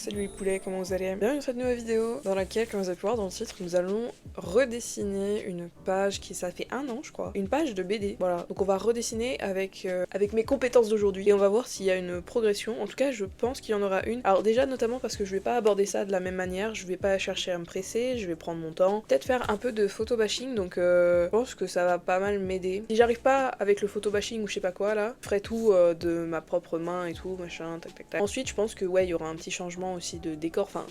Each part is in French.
Salut les poulets, comment vous allez? Bienvenue dans cette nouvelle vidéo dans laquelle, comme vous allez pouvoir dans le titre, nous allons redessiner une page qui, ça fait 1 an je crois, une page de BD. Voilà, donc on va redessiner avec mes compétences d'aujourd'hui et on va voir s'il y a une progression. En tout cas, je pense qu'il y en aura une. Alors déjà, notamment parce que je vais pas aborder ça de la même manière, je vais pas chercher à me presser, je vais prendre mon temps. Peut-être faire un peu de photo bashing, donc je pense que ça va pas mal m'aider. Si j'arrive pas avec le photo bashing ou je sais pas quoi là, je ferai tout de ma propre main et tout, machin, tac tac tac. Ensuite, je pense que ouais, il y aura un petit changement aussi de décor, enfin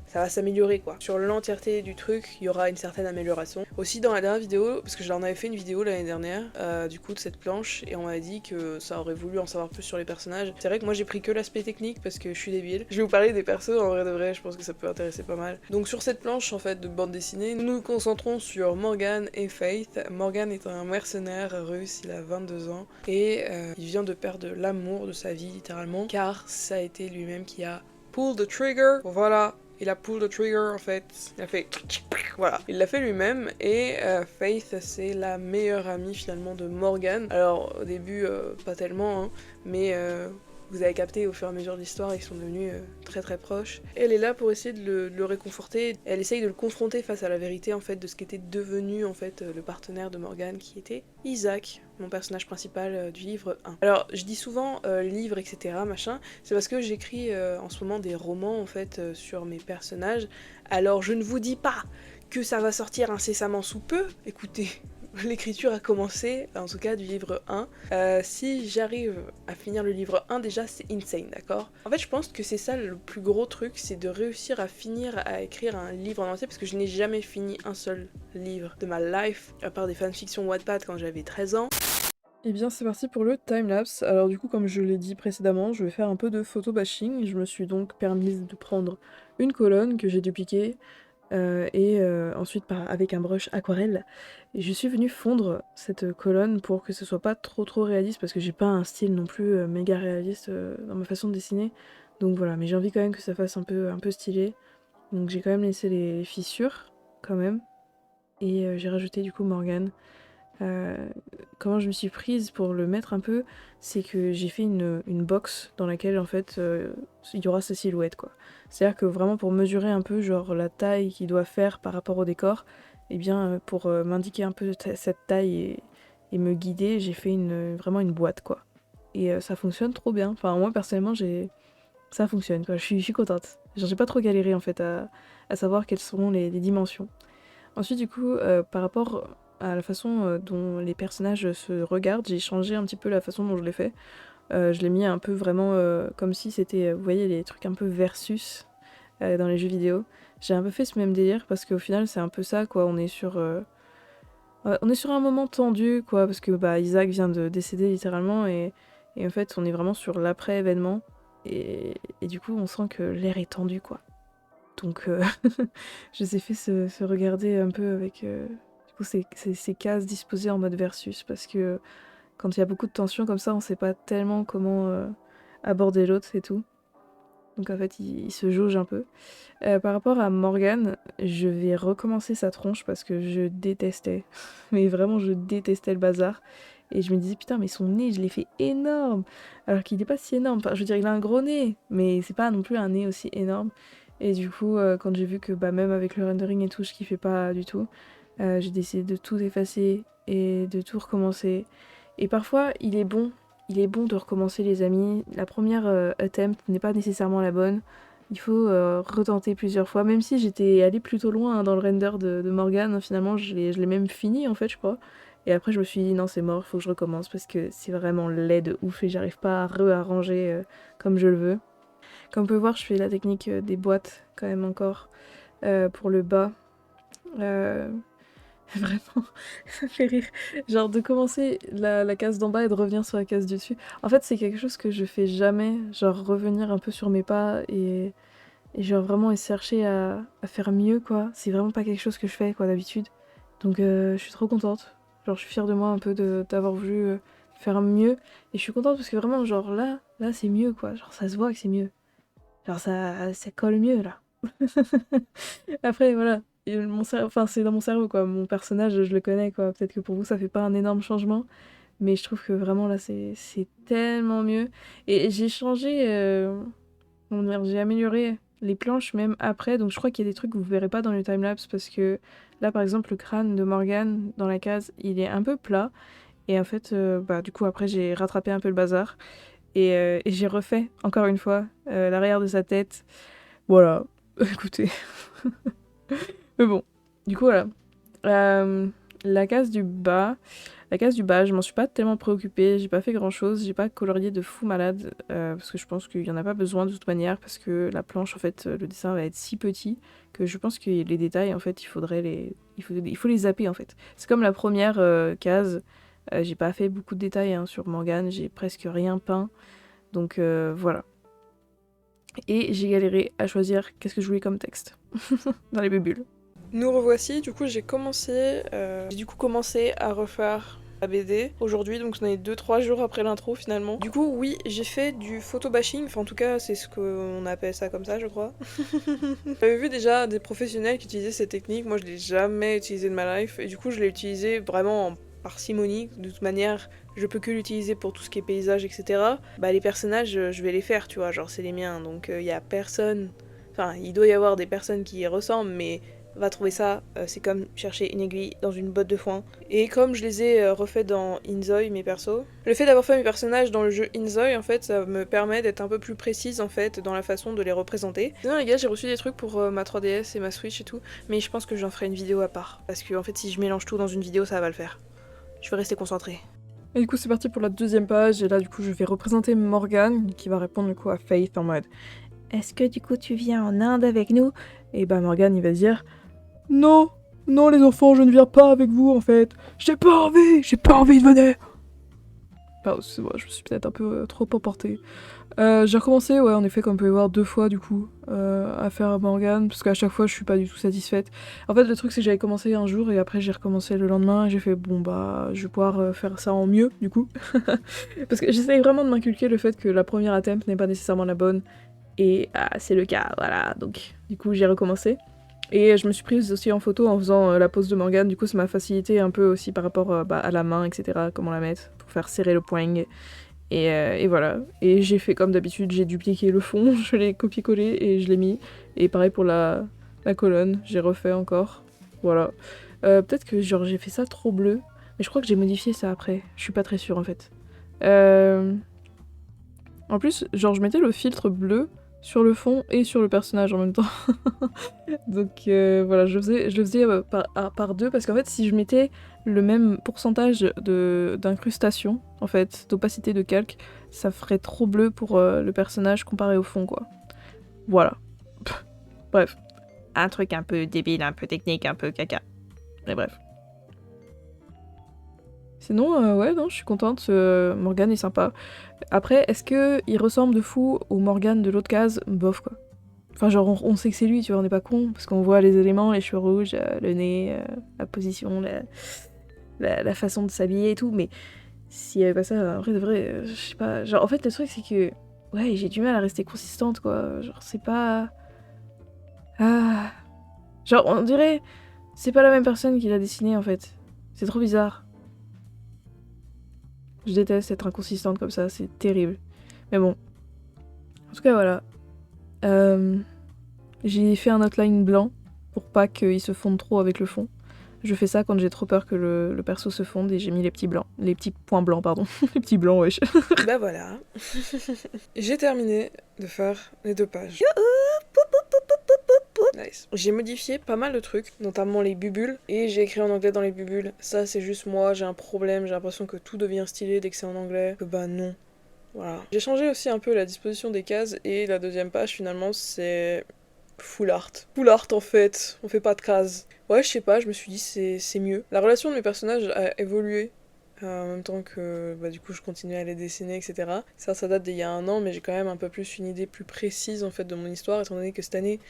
ça va s'améliorer quoi. Sur l'entièreté du truc, il y aura une certaine amélioration. Aussi dans la dernière vidéo, parce que j'en avais fait une vidéo l'année dernière, du coup de cette planche, et on m'a dit que ça aurait voulu en savoir plus sur les personnages. C'est vrai que moi j'ai pris que l'aspect technique parce que je suis débile. Je vais vous parler des persos en vrai de vrai, je pense que ça peut intéresser pas mal. Donc sur cette planche en fait de bande dessinée, nous nous concentrons sur Morgan et Faith. Morgan est un mercenaire russe, il a 22 ans, et il vient de perdre l'amour de sa vie littéralement, car ça a été lui-même qui a pull the trigger, voilà, il a pull the trigger en fait, il a fait voilà, il l'a fait lui-même et Faith c'est la meilleure amie finalement de Morgan. Alors au début pas tellement hein, mais vous avez capté au fur et à mesure de l'histoire, ils sont devenus très très proches. Et elle est là pour essayer de le réconforter, elle essaye de le confronter face à la vérité en fait de ce qu'était devenu en fait le partenaire de Morgan qui était Isaac, mon personnage principal du livre 1. Alors je dis souvent livre etc machin, c'est parce que j'écris en ce moment des romans en fait sur mes personnages. Alors je ne vous dis pas que ça va sortir incessamment sous peu, écoutez, l'écriture a commencé, en tout cas du livre 1. Si j'arrive à finir le livre 1, déjà c'est insane, d'accord? En fait, je pense que c'est ça le plus gros truc, c'est de réussir à finir à écrire un livre en entier, parce que je n'ai jamais fini un seul livre de ma life, à part des fanfictions Wattpad quand j'avais 13 ans. Et bien c'est parti pour le timelapse. Alors du coup comme je l'ai dit précédemment, je vais faire un peu de photo bashing. Je me suis donc permise de prendre une colonne que j'ai dupliquée ensuite avec un brush aquarelle. Et je suis venue fondre cette colonne pour que ce soit pas trop réaliste parce que j'ai pas un style non plus méga réaliste dans ma façon de dessiner. Donc voilà, mais j'ai envie quand même que ça fasse un peu stylé. Donc j'ai quand même laissé les fissures quand même. Et j'ai rajouté du coup Morgane. Euh, Comment je me suis prise pour le mettre un peu, c'est que j'ai fait une box dans laquelle en fait il y aura sa silhouette quoi. C'est-à-dire que vraiment pour mesurer un peu genre la taille qu'il doit faire par rapport au décor, et bien pour m'indiquer un peu cette taille et me guider, j'ai fait vraiment une boîte quoi. Et ça fonctionne trop bien. Enfin moi personnellement ça fonctionne quoi. Je suis contente. Genre j'ai pas trop galéré en fait à savoir quelles seront les dimensions. Ensuite, du coup, par rapport à la façon dont les personnages se regardent, j'ai changé un petit peu la façon dont je l'ai fait. Je l'ai mis un peu vraiment comme si c'était, vous voyez, les trucs un peu versus dans les jeux vidéo. J'ai un peu fait ce même délire parce qu'au final, c'est un peu ça, quoi. On est sur un moment tendu, quoi, parce que bah, Isaac vient de décéder littéralement et en fait, on est vraiment sur l'après-événement. Et du coup, on sent que l'air est tendu, quoi. Donc je les ai fait se regarder un peu avec du coup ces cases disposées en mode versus parce que quand il y a beaucoup de tension comme ça on sait pas tellement comment aborder l'autre et tout. Donc en fait il se jauge un peu. Par rapport à Morgane, je vais recommencer sa tronche parce que je détestais. Mais vraiment je détestais le bazar. Et je me disais putain mais son nez je l'ai fait énorme alors qu'il n'est pas si énorme. Enfin, je veux dire il a un gros nez mais c'est pas non plus un nez aussi énorme. Et du coup quand j'ai vu que bah, même avec le rendering et tout je kiffais pas du tout, j'ai décidé de tout effacer et de tout recommencer. Et parfois il est bon de recommencer les amis. La première attempt n'est pas nécessairement la bonne. Il faut retenter plusieurs fois, même si j'étais allée plutôt loin hein, dans le render de Morgane, hein, finalement je l'ai même fini en fait je crois. Et après je me suis dit non c'est mort, il faut que je recommence parce que c'est vraiment laid de ouf et j'arrive pas à réarranger comme je le veux. Comme on peut voir je fais la technique des boîtes quand même encore pour le bas. Euh, Vraiment, ça fait rire. Genre de commencer la case d'en bas et de revenir sur la case du dessus. En fait c'est quelque chose que je fais jamais, genre revenir un peu sur mes pas et genre vraiment chercher à faire mieux quoi. C'est vraiment pas quelque chose que je fais quoi d'habitude. Donc je suis trop contente. Genre je suis fière de moi un peu d'avoir voulu faire mieux. Et je suis contente parce que vraiment genre là c'est mieux quoi. Genre ça se voit que c'est mieux. Genre ça colle mieux là. Après voilà. Et enfin c'est dans mon cerveau quoi. Mon personnage je le connais quoi. Peut-être que pour vous ça fait pas un énorme changement. Mais je trouve que vraiment là c'est tellement mieux. Et j'ai changé... comment dire, j'ai amélioré les planches même après, donc je crois qu'il y a des trucs que vous verrez pas dans le timelapse parce que là par exemple le crâne de Morgane dans la case il est un peu plat et en fait bah du coup après j'ai rattrapé un peu le bazar et j'ai refait encore une fois l'arrière de sa tête. Voilà, écoutez. Mais bon, du coup voilà. Euh, la case du bas, je m'en suis pas tellement préoccupée, j'ai pas fait grand chose, j'ai pas colorié de fou malade, parce que je pense qu'il y en a pas besoin de toute manière, parce que la planche, en fait, le dessin va être si petit que je pense que les détails, en fait, il faut les zapper, en fait. C'est comme la première case, j'ai pas fait beaucoup de détails hein, sur Morgane, j'ai presque rien peint, donc voilà. Et j'ai galéré à choisir qu'est-ce que je voulais comme texte dans les bulles. Nous revoici, du coup j'ai commencé à refaire la BD aujourd'hui, donc on est 2-3 jours après l'intro finalement. Du coup oui, j'ai fait du photobashing, enfin en tout cas c'est ce qu'on appelle ça comme ça je crois. J'avais vu déjà des professionnels qui utilisaient cette technique, moi je l'ai jamais utilisé de ma life, et du coup je l'ai utilisé vraiment en parcimonie, de toute manière je peux que l'utiliser pour tout ce qui est paysage etc. Bah les personnages je vais les faire tu vois, genre c'est les miens, donc il y a personne, enfin il doit y avoir des personnes qui y ressemblent mais va trouver ça, c'est comme chercher une aiguille dans une botte de foin. Et comme je les ai refaits dans Inzoi, mes persos, le fait d'avoir fait mes personnages dans le jeu Inzoi, en fait, ça me permet d'être un peu plus précise, en fait, dans la façon de les représenter. Sinon, les gars, j'ai reçu des trucs pour ma 3DS et ma Switch et tout, mais je pense que j'en ferai une vidéo à part. Parce que, en fait, si je mélange tout dans une vidéo, ça va le faire. Je vais rester concentrée. Et du coup, c'est parti pour la deuxième page, et là, du coup, je vais représenter Morgane, qui va répondre, du coup, à Faith en mode « Est-ce que, du coup, tu viens en Inde avec nous ?» Et bah, Morgane, il va dire « Non, non, les enfants, je ne viens pas avec vous, en fait. J'ai pas envie de venir. » Pardon, c'est moi, je me suis peut-être un peu trop emportée. J'ai recommencé, ouais, en effet, comme vous pouvez voir, 2 fois, du coup, à faire Morgane, parce qu'à chaque fois, je suis pas du tout satisfaite. En fait, le truc, c'est que j'avais commencé un jour, et après, j'ai recommencé le lendemain, et j'ai fait, bon, bah, je vais pouvoir faire ça en mieux, du coup. Parce que j'essaye vraiment de m'inculquer le fait que la première attempt n'est pas nécessairement la bonne, et c'est le cas, voilà. Donc, du coup, j'ai recommencé. Et je me suis prise aussi en photo en faisant la pose de Morgane, du coup, ça m'a facilité un peu aussi par rapport à la main, etc., comment la mettre, pour faire serrer le poing. Et voilà. Et j'ai fait comme d'habitude, j'ai dupliqué le fond, je l'ai copié-collé et je l'ai mis. Et pareil pour la colonne, j'ai refait encore. Voilà. Peut-être que genre j'ai fait ça trop bleu, mais je crois que j'ai modifié ça après. Je suis pas très sûre en fait. En plus, genre je mettais le filtre bleu sur le fond et sur le personnage en même temps. Donc voilà, je le faisais par deux parce qu'en fait, si je mettais le même pourcentage d'incrustation, en fait, d'opacité de calque, ça ferait trop bleu pour le personnage comparé au fond, quoi. Voilà. Bref. Un truc un peu débile, un peu technique, un peu caca. Mais bref. Sinon, ouais, non, je suis contente. Morgane est sympa. Après, est-ce que il ressemble de fou au Morgane de l'autre case? Bof, quoi. Enfin, genre, on sait que c'est lui, tu vois, on n'est pas con, parce qu'on voit les éléments, les cheveux rouges, le nez, la position, la façon de s'habiller et tout, mais s'il y avait pas ça, en vrai de vrai, je sais pas. Genre, en fait, le truc, c'est que, ouais, j'ai du mal à rester consistante, quoi. Genre, c'est pas. Ah. Genre, on dirait, c'est pas la même personne qui l'a dessiné, en fait. C'est trop bizarre. Je déteste être inconsistante comme ça, c'est terrible. Mais bon. En tout cas, voilà. J'ai fait un outline blanc pour pas qu'il se fonde trop avec le fond. Je fais ça quand j'ai trop peur que le perso se fonde et j'ai mis les petits blancs. Les petits points blancs, pardon. Les petits blancs, wesh. Bah voilà. J'ai terminé de faire les 2 pages. Nice. J'ai modifié pas mal de trucs, notamment les bubules, et j'ai écrit en anglais dans les bubules. Ça, c'est juste moi, j'ai un problème, j'ai l'impression que tout devient stylé dès que c'est en anglais. Que bah non. Voilà. J'ai changé aussi un peu la disposition des cases, et la deuxième page, finalement, c'est full art. Full art, en fait. On fait pas de cases. Ouais, je sais pas, je me suis dit c'est mieux. La relation de mes personnages a évolué. En même temps que bah, du coup je continue à les dessiner, etc. Ça date d'il y a un an, mais j'ai quand même un peu plus une idée plus précise en fait de mon histoire, étant donné que cette année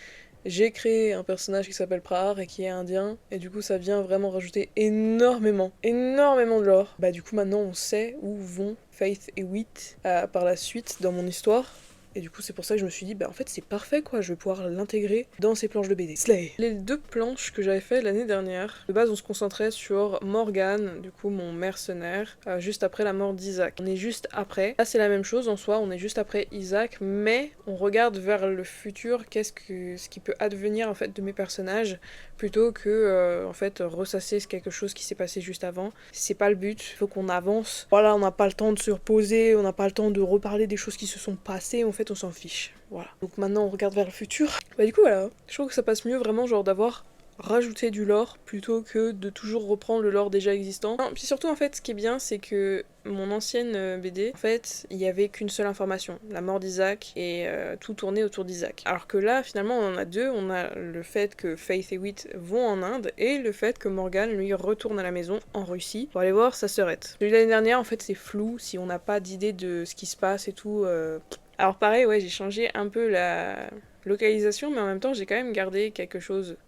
j'ai créé un personnage qui s'appelle Prahar et qui est indien, et du coup ça vient vraiment rajouter énormément de lore. Bah du coup maintenant on sait où vont Faith et Wheat par la suite dans mon histoire. Et du coup c'est pour ça que je me suis dit bah en fait c'est parfait quoi, je vais pouvoir l'intégrer dans ces planches de BD. Slay. Les 2 planches que j'avais fait l'année dernière, de base on se concentrait sur Morgan, du coup mon mercenaire, juste après la mort d'Isaac. On est juste après. Là c'est la même chose en soi, on est juste après Isaac, mais on regarde vers le futur, ce qui peut advenir en fait de mes personnages, plutôt que en fait ressasser quelque chose qui s'est passé juste avant. C'est pas le but, il faut qu'on avance. Voilà, on n'a pas le temps de se reposer, on n'a pas le temps de reparler des choses qui se sont passées, en fait on s'en fiche. Voilà. Donc maintenant on regarde vers le futur. Bah du coup voilà, je trouve que ça passe mieux vraiment genre d'avoir rajouté du lore plutôt que de toujours reprendre le lore déjà existant. Non, puis surtout en fait ce qui est bien c'est que mon ancienne BD, en fait il y avait qu'une seule information, la mort d'Isaac et tout tournait autour d'Isaac. Alors que là finalement on en a deux, on a le fait que Faith et Wheat vont en Inde et le fait que Morgan lui retourne à la maison en Russie pour aller voir sa sœurette. Celui de l'année dernière en fait c'est flou, si on n'a pas d'idée de ce qui se passe et tout. Alors pareil ouais j'ai changé un peu la localisation mais en même temps j'ai quand même gardé quelque chose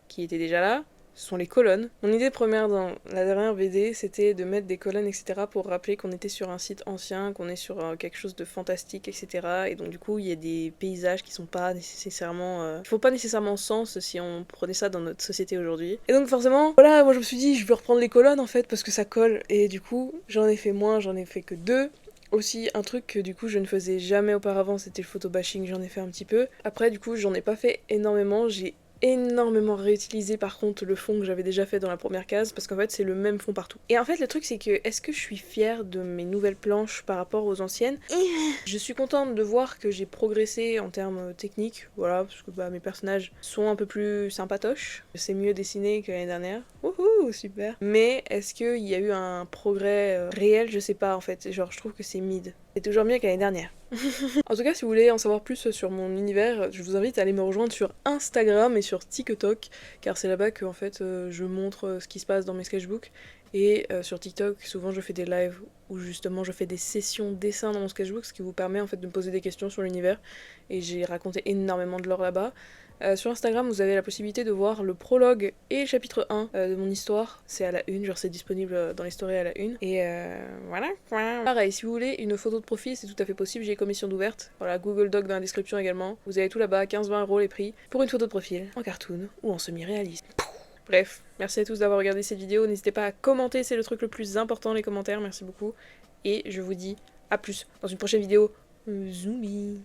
qui était déjà là, ce sont les colonnes. Mon idée première dans la dernière BD, c'était de mettre des colonnes, etc. pour rappeler qu'on était sur un site ancien, qu'on est sur quelque chose de fantastique, etc. Et donc du coup, il y a des paysages qui sont pas nécessairement... qui font pas nécessairement sens si on prenait ça dans notre société aujourd'hui. Et donc forcément, voilà, moi je me suis dit, je vais reprendre les colonnes en fait, parce que ça colle. Et du coup, j'en ai fait moins, j'en ai fait que 2. Aussi, un truc que du coup je ne faisais jamais auparavant, c'était le photobashing, j'en ai fait un petit peu. Après, du coup, j'en ai pas fait énormément, j'ai énormément réutilisé par contre le fond que j'avais déjà fait dans la première case parce qu'en fait c'est le même fond partout. Et en fait le truc c'est que est-ce que je suis fière de mes nouvelles planches par rapport aux anciennes? Je suis contente de voir que j'ai progressé en termes techniques, voilà, parce que bah, mes personnages sont un peu plus sympatoches, c'est mieux dessiné que l'année dernière. Wouhou, super. Mais est-ce qu'il y a eu un progrès réel? Je sais pas en fait, genre je trouve que c'est mid. C'est toujours mieux que l'année dernière. En tout cas, si vous voulez en savoir plus sur mon univers, je vous invite à aller me rejoindre sur Instagram et sur TikTok, car c'est là-bas que en fait, je montre ce qui se passe dans mes sketchbooks. Et sur TikTok, souvent je fais des lives où justement je fais des sessions dessin dans mon sketchbook, ce qui vous permet en fait de me poser des questions sur l'univers. Et j'ai raconté énormément de lore là-bas. Sur Instagram, vous avez la possibilité de voir le prologue et le chapitre 1 de mon histoire. C'est à la une, genre c'est disponible dans les stories à la une. Et voilà. Pareil, si vous voulez une photo de profil, c'est tout à fait possible, j'ai commission d'ouverte. Voilà, Google Doc dans la description également. Vous avez tout là-bas, 15-20€ les prix, pour une photo de profil, en cartoon ou en semi-réaliste. Bref, merci à tous d'avoir regardé cette vidéo. N'hésitez pas à commenter, c'est le truc le plus important, les commentaires, merci beaucoup. Et je vous dis à plus dans une prochaine vidéo. Zoomie.